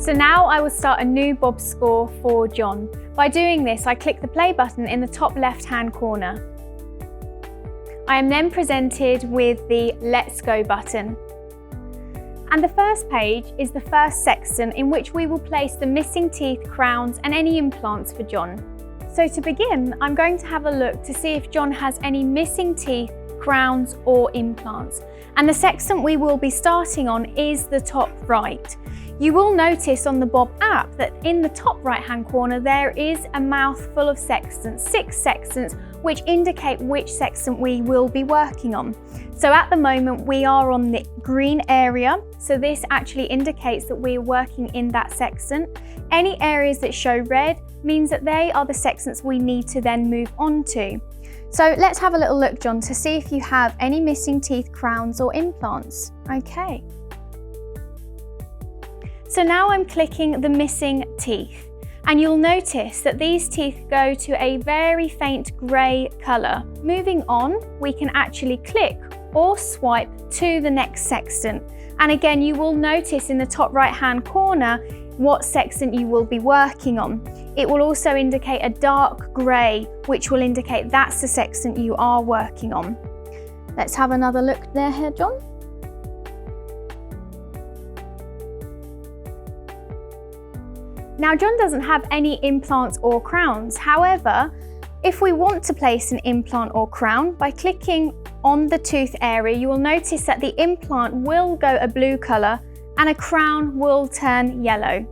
So now I will start a new Bob score for John. By doing this, I click the play button in the top left-hand corner. I am then presented with the Let's Go button. And the first page is the first section in which we will place the missing teeth, crowns and any implants for John. So to begin, I'm going to have a look to see if John has any missing teeth, crowns or implants. And the section we will be starting on is the top right. You will notice on the Bob app that in the top right hand corner there is a mouthful of sextants, 6 sextants, which indicate which sextant we will be working on. So at the moment we are on the green area, so this actually indicates that we're working in that sextant. Any areas that show red means that they are the sextants we need to then move on to. So let's have a little look, John, to see if you have any missing teeth, crowns or implants. Okay. So now I'm clicking the missing teeth, and you'll notice that these teeth go to a very faint grey colour. Moving on, we can actually click or swipe to the next sextant. And again, you will notice in the top right hand corner what sextant you will be working on. It will also indicate a dark grey, which will indicate that's the sextant you are working on. Let's have another look there here, John. Now, John doesn't have any implants or crowns. However, if we want to place an implant or crown, by clicking on the tooth area, you will notice that the implant will go a blue colour and a crown will turn yellow.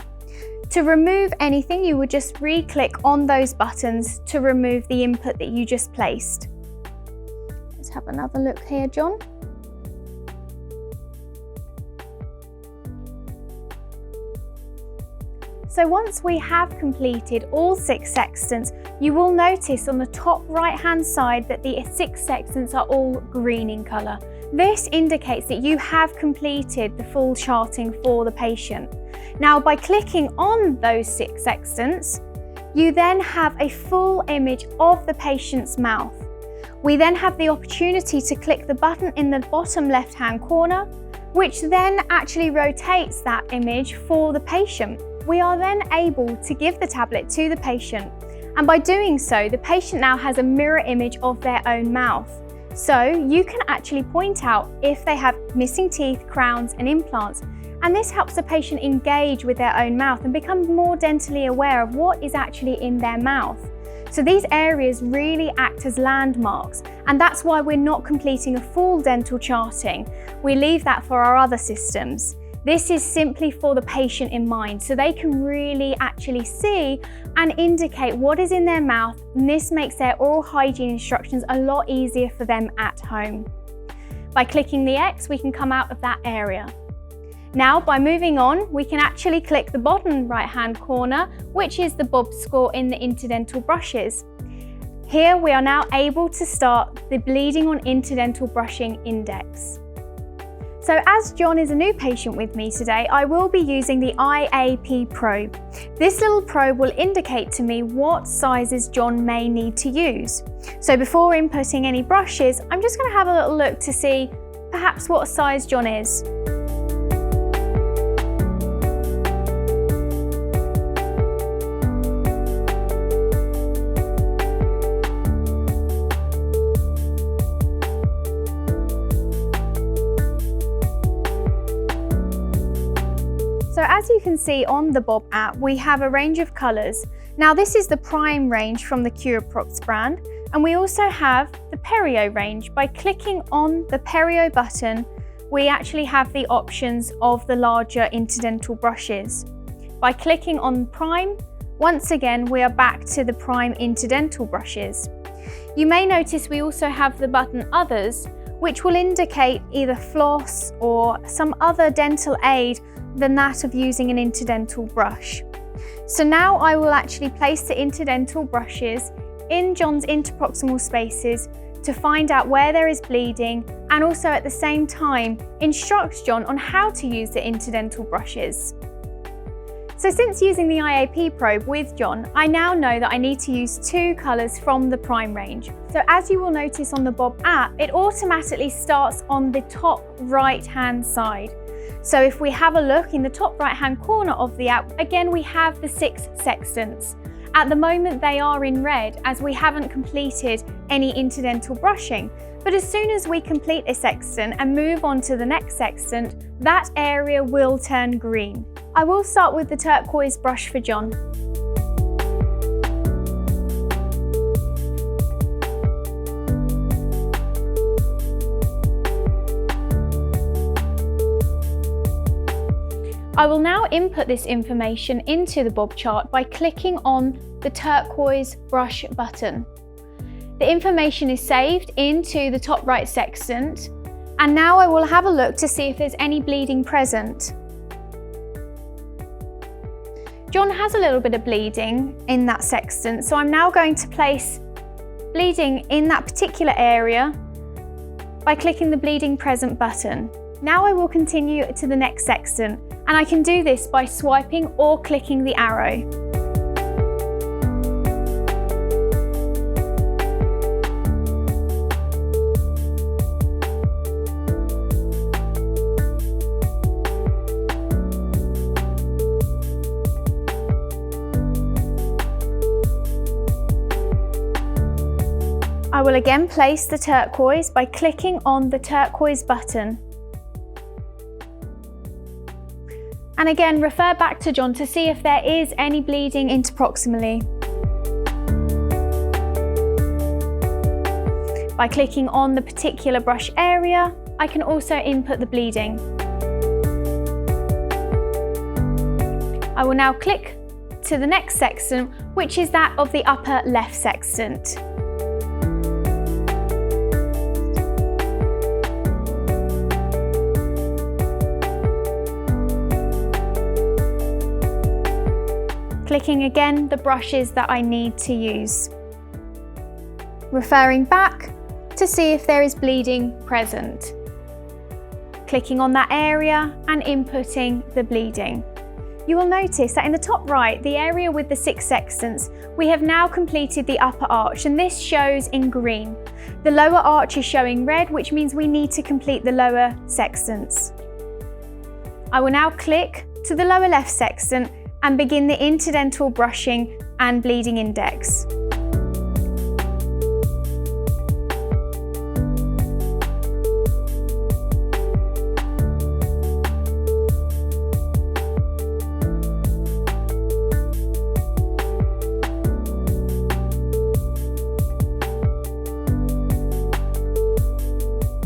To remove anything, you would just re-click on those buttons to remove the input that you just placed. Let's have another look here, John. So once we have completed all 6 sextants, you will notice on the top right hand side that the 6 sextants are all green in colour. This indicates that you have completed the full charting for the patient. Now, by clicking on those 6 sextants, you then have a full image of the patient's mouth. We then have the opportunity to click the button in the bottom left hand corner, which then actually rotates that image for the patient. We are then able to give the tablet to the patient, and by doing so, the patient now has a mirror image of their own mouth. So you can actually point out if they have missing teeth, crowns and implants, and this helps the patient engage with their own mouth and become more dentally aware of what is actually in their mouth. So these areas really act as landmarks, and that's why we're not completing a full dental charting. We leave that for our other systems. This is simply for the patient in mind, so they can really actually see and indicate what is in their mouth, and this makes their oral hygiene instructions a lot easier for them at home. By clicking the X, we can come out of that area. Now, by moving on, we can actually click the bottom right-hand corner, which is the Bob score in the interdental brushes. Here we are now able to start the bleeding on interdental brushing index. So as John is a new patient with me today, I will be using the IAP probe. This little probe will indicate to me what sizes John may need to use. So before inputting any brushes, I'm just going to have a little look to see perhaps what size John is. So as you can see on the Bob app, we have a range of colours. Now this is the Prime range from the Curaprox brand, and we also have the Perio range. By clicking on the Perio button, we actually have the options of the larger interdental brushes. By clicking on Prime, once again we are back to the Prime interdental brushes. You may notice we also have the button Others, which will indicate either floss or some other dental aid than that of using an interdental brush. So now I will actually place the interdental brushes in John's interproximal spaces to find out where there is bleeding, and also at the same time instruct John on how to use the interdental brushes. So since using the IAP probe with John, I now know that I need to use 2 colours from the Prime range. So as you will notice on the Bob app, it automatically starts on the top right hand side. So if we have a look in the top right hand corner of the app, again we have the 6 sextants. At the moment they are in red as we haven't completed any interdental brushing. But as soon as we complete a sextant and move on to the next sextant, that area will turn green. I will start with the turquoise brush for John. I will now input this information into the Bob chart by clicking on the turquoise brush button. The information is saved into the top right sextant, and now I will have a look to see if there's any bleeding present. John has a little bit of bleeding in that sextant, so I'm now going to place bleeding in that particular area by clicking the bleeding present button. Now I will continue to the next sextant, and I can do this by swiping or clicking the arrow. I will again place the turquoise by clicking on the turquoise button. And again, refer back to John to see if there is any bleeding interproximally. By clicking on the particular brush area, I can also input the bleeding. I will now click to the next sextant, which is that of the upper left sextant. Clicking again the brushes that I need to use. Referring back to see if there is bleeding present. Clicking on that area and inputting the bleeding. You will notice that in the top right, the area with the 6 sextants, we have now completed the upper arch, and this shows in green. The lower arch is showing red, which means we need to complete the lower sextants. I will now click to the lower left sextant and begin the interdental brushing and bleeding index.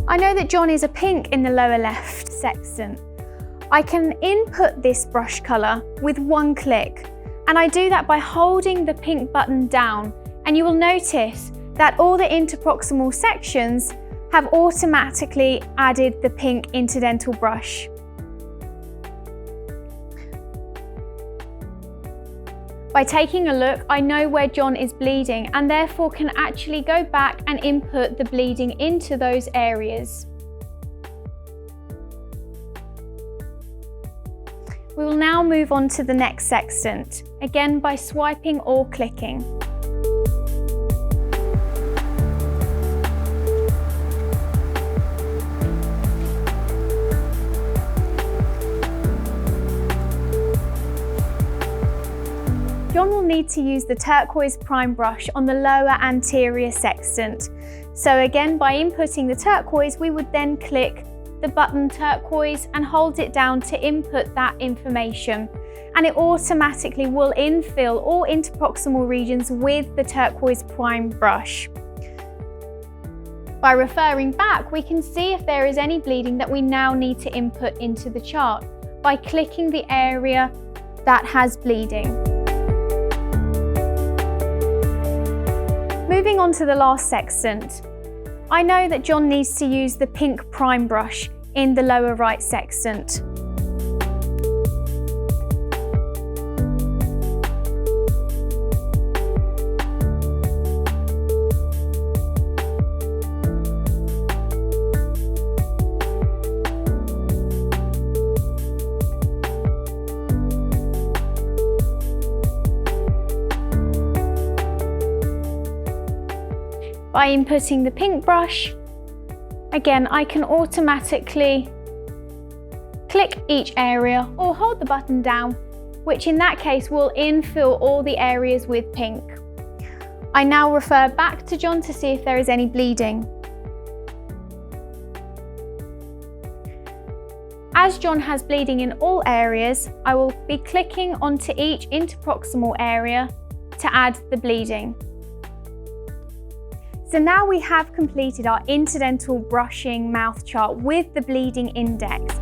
I know that John is a pink in the lower left sextant. I can input this brush colour with one click, and I do that by holding the pink button down, and you will notice that all the interproximal sections have automatically added the pink interdental brush. By taking a look, I know where John is bleeding and therefore can actually go back and input the bleeding into those areas. We will now move on to the next sextant, again by swiping or clicking. John will need to use the turquoise prime brush on the lower anterior sextant. So again, by inputting the turquoise, we would then click the button turquoise and hold it down to input that information, and it automatically will infill all interproximal regions with the turquoise prime brush. By referring back, we can see if there is any bleeding that we now need to input into the chart by clicking the area that has bleeding. Moving on to the last sextant. I know that John needs to use the pink prime brush in the lower right sextant. By inputting the pink brush, again, I can automatically click each area or hold the button down, which in that case will infill all the areas with pink. I now refer back to John to see if there is any bleeding. As John has bleeding in all areas, I will be clicking onto each interproximal area to add the bleeding. So now we have completed our incidental brushing mouth chart with the bleeding index.